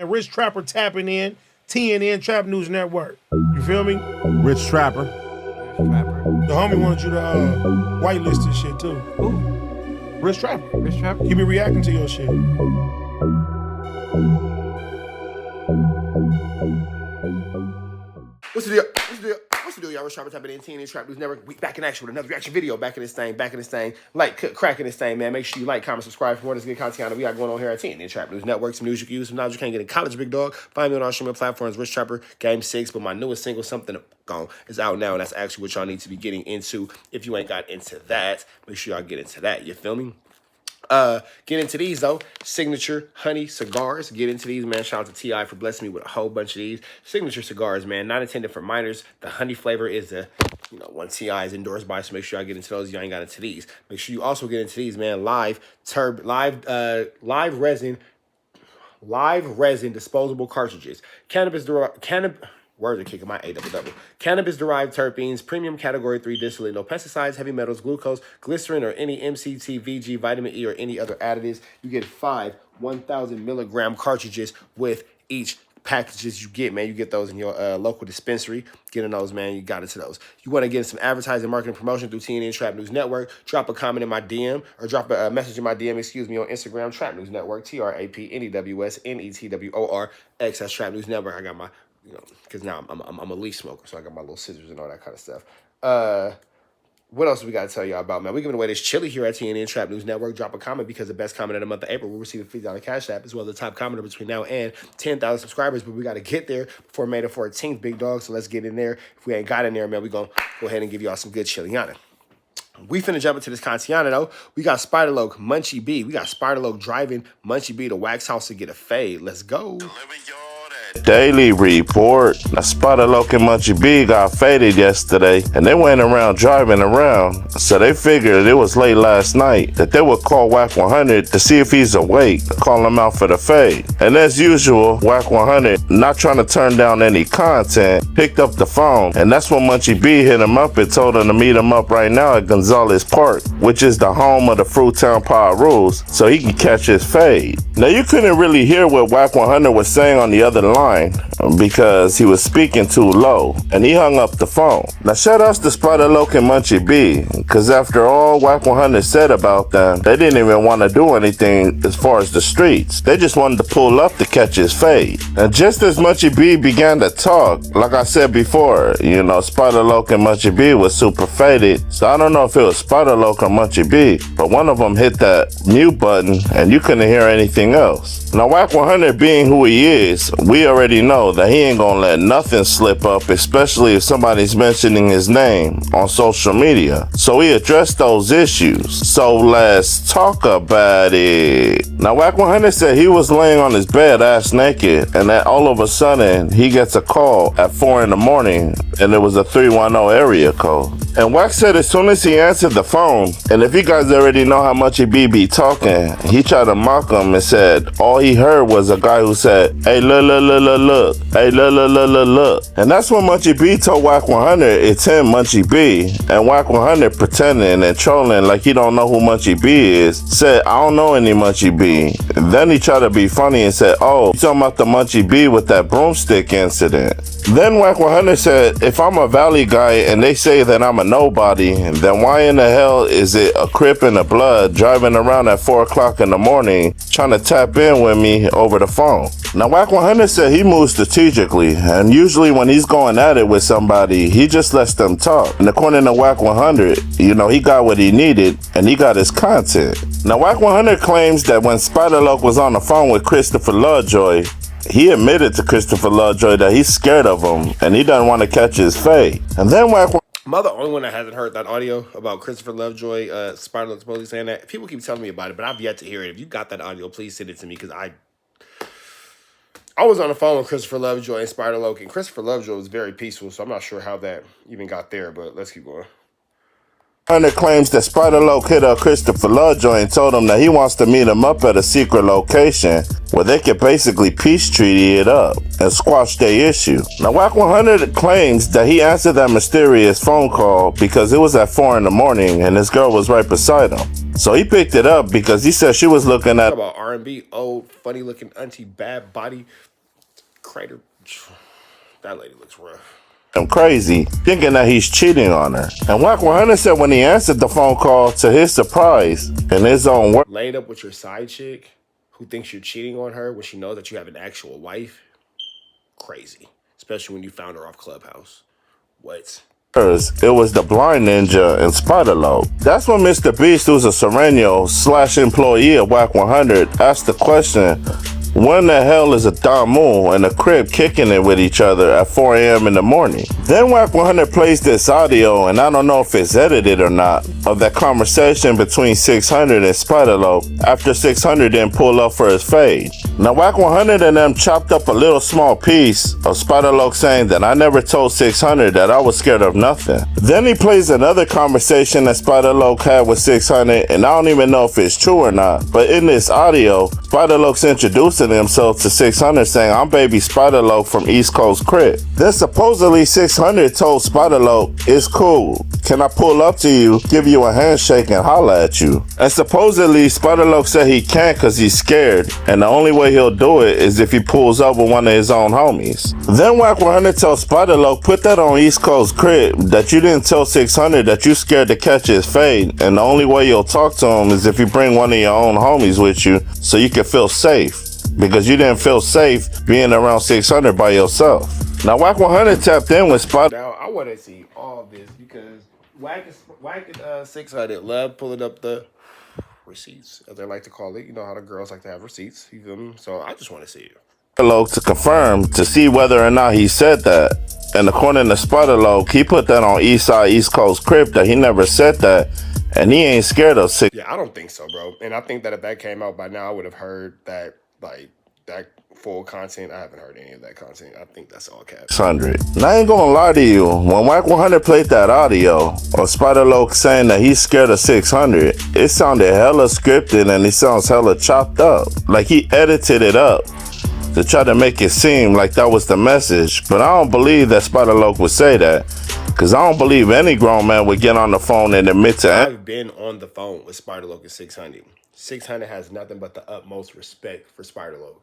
And Rich Trapper tapping in, TNN Trap News Network. You feel me? Rich Trapper. The homie wanted you to whitelist this shit too. Who? Rich Trapper. Rich Trapper? He be reacting to your shit. What's the deal? What's the deal, y'all? Rich Trapper tapping in TNN Trap News Network. We back in action with another reaction video. Back in this thing. Like, cracking this thing, man. Make sure you like, comment, subscribe for more of this good content we got going on here at TNN Trap News Network. Some news you can use, some knowledge you can't get in college, big dog. Find me on our streaming platforms, Rich Trapper, Game 6. But my newest single, Something Gone, is out now, and that's actually what y'all need to be getting into. If you ain't got into that, make sure y'all get into that. You feel me? Get into these though. Signature honey cigars. Get into these, man. Shout out to T.I. for blessing me with a whole bunch of these signature cigars, man. Not intended for minors. The honey flavor is the, one T.I. is endorsed by. So make sure y'all get into those. Y'all ain't got into these. Make sure you also get into these, man. Live resin disposable cartridges. Words are kicking my A-double-double. Cannabis-derived terpenes, premium category 3 distillate, no pesticides, heavy metals, glucose, glycerin, or any MCT, VG, vitamin E, or any other additives. You get 5 1,000 milligram cartridges with each packages you get, man. You get those in your local dispensary. Getting those, man, you got into those. You want to get some advertising, marketing, promotion through TNN Trap News Network, drop a comment in my DM, or drop a message in my DM, on Instagram, Trap News Network, TRAPNEWSNETWORX. That's Trap News Network. I got my, because now I'm a leaf smoker, so I got my little scissors and all that kind of stuff. What else do we got to tell y'all about, man? We're giving away this chili here at TNN Trap News Network. Drop a comment because the best comment of the month of April will receive a $50 cash app, as well as the top commenter between now and 10,000 subscribers. But we got to get there before May the 14th, big dog. So let's get in there. If we ain't got in there, man, we're going to go ahead and give y'all some good chiliana. We finna jump into this Contiana, though. We got Spider Loc Munchie B. We got Spider Loc driving Munchie B to Wack's house to get a fade. Let's go. Daily report. Now, Spider Loc and Munchie B got faded yesterday, and they went around driving around. So they figured it was late last night that they would call Wack 100 to see if he's awake, call him out for the fade. And as usual, Wack 100, not trying to turn down any content, picked up the phone, and that's when Munchie B hit him up and told him to meet him up right now at Gonzales Park, which is the home of the Fruitown Power Rules, so he can catch his fade. Now, you couldn't really hear what Wack 100 was saying on the other line because he was speaking too low, and he hung up the phone. Now, shout outs to Spider Loc and Munchie B, because after all Wack 100 said about them, they didn't even want to do anything as far as the streets. They just wanted to pull up to catch his fade. And just as Munchie B began to talk, like I said before, Spider Loc and Munchie B was super faded, so I don't know if it was Spider Loc or Munchie B, but one of them hit that mute button and you couldn't hear anything else. Now, Wack 100 being who he is, we already know that he ain't gonna let nothing slip up, especially if somebody's mentioning his name on social media. So he addressed those issues. So let's talk about it. Now, Wack 100 said he was laying on his bed ass naked, and that all of a sudden he gets a call at 4 in the morning, and it was a 310 area code. And Wack said as soon as he answered the phone, and if you guys already know how much he be talking, he tried to mock him and said all he heard was a guy who said, "Hey, look, hey, look." And that's when Munchie B told Wack 100 it's him, Munchie B. And Wack 100 pretending and trolling like he don't know who Munchie B is, said, "I don't know any Munchie B." And then he tried to be funny and said, "Oh, you talking about the Munchie B with that broomstick incident?" Then Wack 100 said, "If I'm a Valley guy and they say that I'm a nobody, then why in the hell is it a Crip and a Blood driving around at 4 o'clock in the morning trying to tap in with me over the phone?" Now, Wack 100 said he moves strategically, and usually when he's going at it with somebody, he just lets them talk. And according to Wack 100, he got what he needed, and he got his content. Now, Wack 100 claims that when Spider Loc was on the phone with Christopher Lovejoy, he admitted to Christopher Lovejoy that he's scared of him, and he doesn't want to catch his fade. And then Wack... Am I the only one that hasn't heard that audio about Christopher Lovejoy, Spider Loc supposedly saying that? People keep telling me about it, but I've yet to hear it. If you got that audio, please send it to me, because I was on the phone with Christopher Lovejoy and Spider Loc, and Christopher Lovejoy was very peaceful, so I'm not sure how that even got there, but let's keep going. 100 claims that Spider Loc hit up Christopher Lovejoy and told him that he wants to meet him up at a secret location where they could basically peace treaty it up and squash their issue. Now, Wack 100 claims that he answered that mysterious phone call because it was at 4 in the morning and his girl was right beside him. So he picked it up because he said she was looking at about R&B, old, funny looking auntie, bad body, Crater. That lady looks rough. I'm crazy, thinking that he's cheating on her. And Wack 100 said when he answered the phone call, to his surprise, in his own words, Laid up with your side chick who thinks you're cheating on her when she knows that you have an actual wife. Crazy. Especially when you found her off Clubhouse. What? it was the blind ninja and Spider-Loc. That's when Mr. Beast, who's a Sereno/employee of Wack 100, asked the question, when the hell is a Damu and a Crib kicking it with each other at 4 a.m. in the morning? Then Wack 100 plays this audio, and I don't know if it's edited or not, of that conversation between 600 and Spider-Loc after 600 didn't pull up for his fade. Now Wack 100 and them chopped up a little small piece of Spider-Loc saying that I never told 600 that I was scared of nothing. Then he plays another conversation that Spider-Loc had with 600, and I don't even know if it's true or not, but in this audio, Spider-Loc's introducing himself to 600 saying, I'm baby Spider-Loc from East Coast Crib. Then supposedly 600 told Spider-Loc, it's cool. Can I pull up to you, give you a handshake, and holla at you? And supposedly Spider-Loc said he can't because he's scared, and the only way he'll do it is if he pulls up with one of his own homies. Then Wack 100 tells Spider-Loc, put that on East Coast Crib, that you didn't tell 600 that you scared to catch his fade, and the only way you'll talk to him is if you bring one of your own homies with you so you can feel safe. Because you didn't feel safe being around 600 by yourself. Now Wack 100 tapped in with Spider. Now I want to see all this because Wack and 600 love pulling up the receipts, as they like to call it. You know how the girls like to have receipts. You feel me? So I just want to see it. Spider-Loc to confirm to see whether or not he said that. And according to Spider-Loc, he put that on East Side East Coast Crib that he never said that. And he ain't scared of 600. Yeah, I don't think so, bro. And I think that if that came out by now, I would have heard that, like, that full content. I haven't heard any of that content. I think that's all cap. 600. And I ain't gonna lie to you, when Wack 100 played that audio of Spider-Loc saying that he's scared of 600, it sounded hella scripted and it sounds hella chopped up. Like he edited it up to try to make it seem like that was the message. But I don't believe that Spider-Loc would say that. Because I don't believe any grown man would get on the phone and admit to it. I've been on the phone with Spider-Loc and 600. 600 has nothing but the utmost respect for Spider-Loc.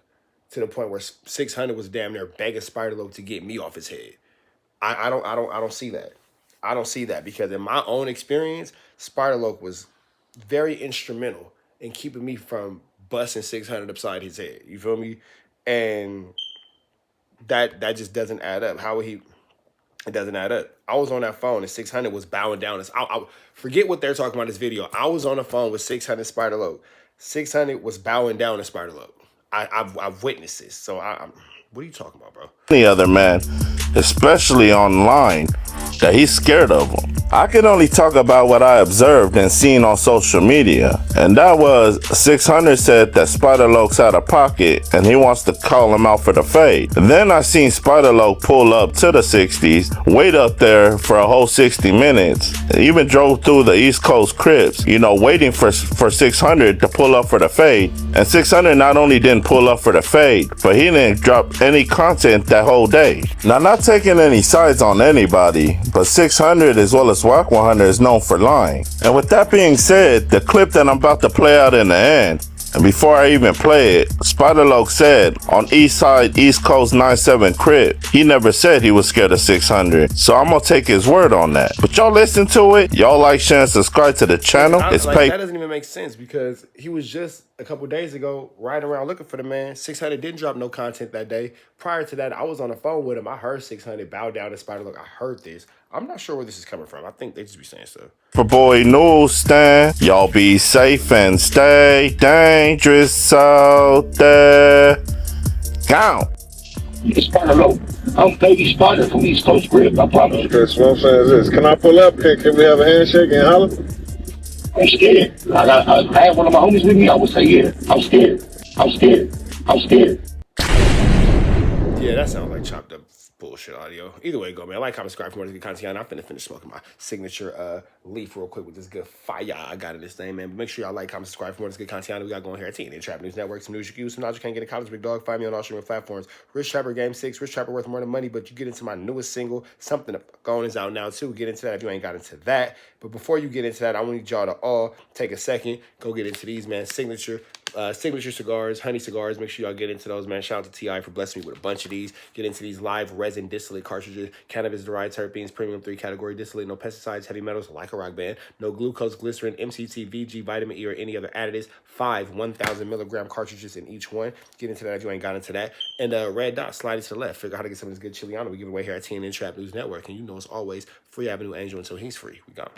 To the point where 600 was damn near begging Spider-Loc to get me off his head. I don't see that. I don't see that because in my own experience, Spider-Loc was very instrumental in keeping me from busting 600 upside his head. You feel me? And that just doesn't add up. How would he? It doesn't add up. I was on that phone and 600 was bowing down. I forget what they're talking about in this video. I was on the phone with 600 Spider-Loc. 600 was bowing down to Spider-Loc. I've witnessed this. So what are you talking about, bro? Any other man, especially online, that he's scared of him. I can only talk about what I observed and seen on social media. And that was 600 said that Spider-Loc's out of pocket and he wants to call him out for the fade. Then I seen Spider-Loc pull up to the 60s, wait up there for a whole 60 minutes, and even drove through the East Coast Cribs, you know, waiting for 600 to pull up for the fade. And 600 not only didn't pull up for the fade, but he didn't drop any content that whole day. Now, not taking any sides on anybody, but 600 as well as Wack 100 is known for lying. And with that being said, the clip that I'm about to play out in the end, and before I even play it, Spider-Loc said on East Side East Coast 97 Crib, he never said he was scared of 600. So I'm gonna take his word on that. But y'all listen to it, y'all like, share, and subscribe to the channel. It's like, that doesn't even make sense because he was just a couple days ago riding around looking for the man. 600 didn't drop no content that day. Prior to that, I was on the phone with him. I heard 600 bow down to Spider-Loc. I heard this. I'm not sure where this is coming from. I think they just be saying stuff. For boy Newsstand, y'all be safe and stay dangerous out there. Gone. Spider-Loc. I'm baby Spider from East Coast Crib, I promise. Okay, so what I'm saying is this. Can I pull up? Can we have a handshake and holler? I'm scared. I had one of my homies with me, I would say, yeah. I'm scared. I'm scared. I'm scared. Yeah, that sounds like chopped up bullshit audio. Either way, go, man. Like, comment, subscribe for more good content. I'm finna finish smoking my signature leaf real quick with this good fire I got in this thing, man. But make sure y'all like, comment, subscribe for more good content we got going here at TNT Trap News Network. Some news you can use. Some knowledge you can't get in college. Big dog. Find me on all streaming platforms. Rich Trapper Game 6. Rich Trapper worth more than money, but you get into my newest single. Something going is out now, too. Get into that if you ain't got into that. But before you get into that, I want y'all to all take a second, go get into these, man. Signature signature cigars, honey cigars. Make sure y'all get into those, man. Shout out to T.I. for blessing me with a bunch of these. Get into these live resin distillate cartridges, cannabis-derived terpenes, premium 3 category distillate, no pesticides, heavy metals, like a rock band, no glucose, glycerin, MCT, VG, vitamin E, or any other additives. 5 1,000 milligram cartridges in each one. Get into that if you ain't got into that. And red dot, slide it to the left. Figure out how to get some of this good Chiliano we give away here at TNN Trap News Network. And you know, as always, free Avenue Angel until he's free. We gone.